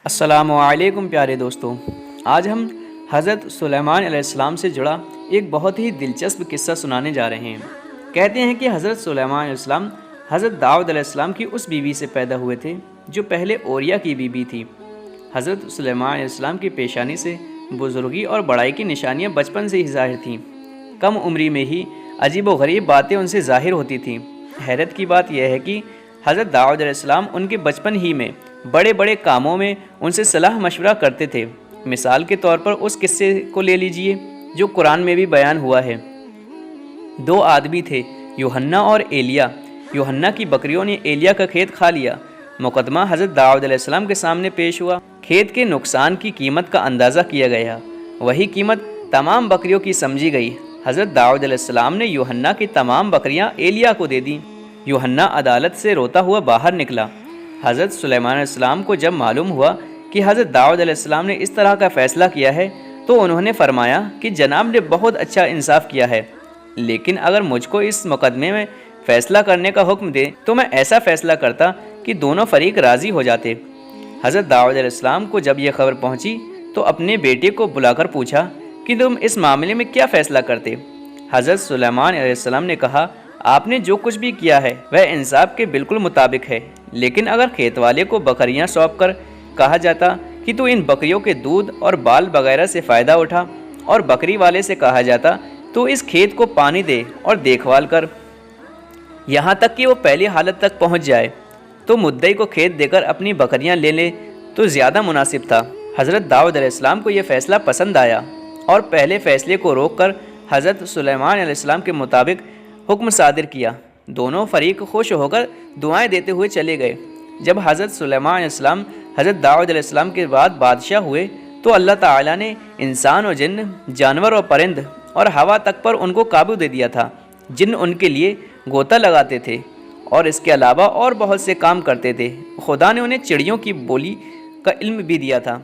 السلام علیکم پیارے دوستوں، آج ہم حضرت سلیمان علیہ السلام سے جڑا ایک بہت ہی دلچسپ قصہ سنانے جا رہے ہیں۔ کہتے ہیں کہ حضرت سلیمان علیہ السلام حضرت داؤد علیہ السلام کی اس بیوی سے پیدا ہوئے تھے جو پہلے اوریا کی بیوی تھی۔ حضرت سلیمان علیہ السلام کی پیشانی سے بزرگی اور بڑائی کی نشانیاں بچپن سے ہی ظاہر تھیں۔ کم عمری میں ہی عجیب و غریب باتیں ان سے ظاہر ہوتی تھیں۔ حیرت کی بات یہ ہے کہ حضرت داؤد علیہ السلام ان کے بچپن ہی میں بڑے بڑے کاموں میں ان سے صلاح مشورہ کرتے تھے۔ مثال کے طور پر اس قصے کو لے لیجئے جو قرآن میں بھی بیان ہوا ہے۔ دو آدمی تھے، یوحنا اور ایلیا۔ یوحنا کی بکریوں نے ایلیا کا کھیت کھا لیا۔ مقدمہ حضرت داؤد علیہ السلام کے سامنے پیش ہوا۔ کھیت کے نقصان کی قیمت کا اندازہ کیا گیا۔ وہی قیمت تمام بکریوں کی سمجھی گئی۔ حضرت داؤد علیہ السلام نے یوحنا کی تمام بکریاں ایلیا کو دے دیں۔ یوحنا عدالت سے روتا ہوا باہر نکلا۔ حضرت سلیمان علیہ السلام کو جب معلوم ہوا کہ حضرت داؤد علیہ السلام نے اس طرح کا فیصلہ کیا ہے تو انہوں نے فرمایا کہ جناب نے بہت اچھا انصاف کیا ہے، لیکن اگر مجھ کو اس مقدمے میں فیصلہ کرنے کا حکم دے تو میں ایسا فیصلہ کرتا کہ دونوں فریق راضی ہو جاتے۔ حضرت داؤد علیہ السلام کو جب یہ خبر پہنچی تو اپنے بیٹے کو بلا کر پوچھا کہ تم اس معاملے میں کیا فیصلہ کرتے؟ حضرت سلیمان علیہ السلام نے کہا، آپ نے جو کچھ بھی کیا ہے وہ انصاف کے بالکل مطابق ہے، لیکن اگر کھیت والے کو بکریاں سونپ کر کہا جاتا کہ تو ان بکریوں کے دودھ اور بال وغیرہ سے فائدہ اٹھا، اور بکری والے سے کہا جاتا تو اس کھیت کو پانی دے اور دیکھ بھال کر یہاں تک کہ وہ پہلی حالت تک پہنچ جائے، تو مدعی کو کھیت دے کر اپنی بکریاں لے لے تو زیادہ مناسب تھا۔ حضرت داؤد علیہ السلام کو یہ فیصلہ پسند آیا اور پہلے فیصلے کو روک کر حضرت سلیمان علیہ السلام کے مطابق حکم صادر کیا۔ دونوں فریق خوش ہو کر دعائیں دیتے ہوئے چلے گئے۔ جب حضرت سلیمان علیہ السلام حضرت داؤد علیہ السلام کے بعد بادشاہ ہوئے تو اللہ تعالیٰ نے انسان و جن، جانور اور پرند اور ہوا تک پر ان کو قابو دے دیا تھا۔ جن ان کے لیے غوطہ لگاتے تھے اور اس کے علاوہ اور بہت سے کام کرتے تھے۔ خدا نے انہیں چڑیوں کی بولی کا علم بھی دیا تھا۔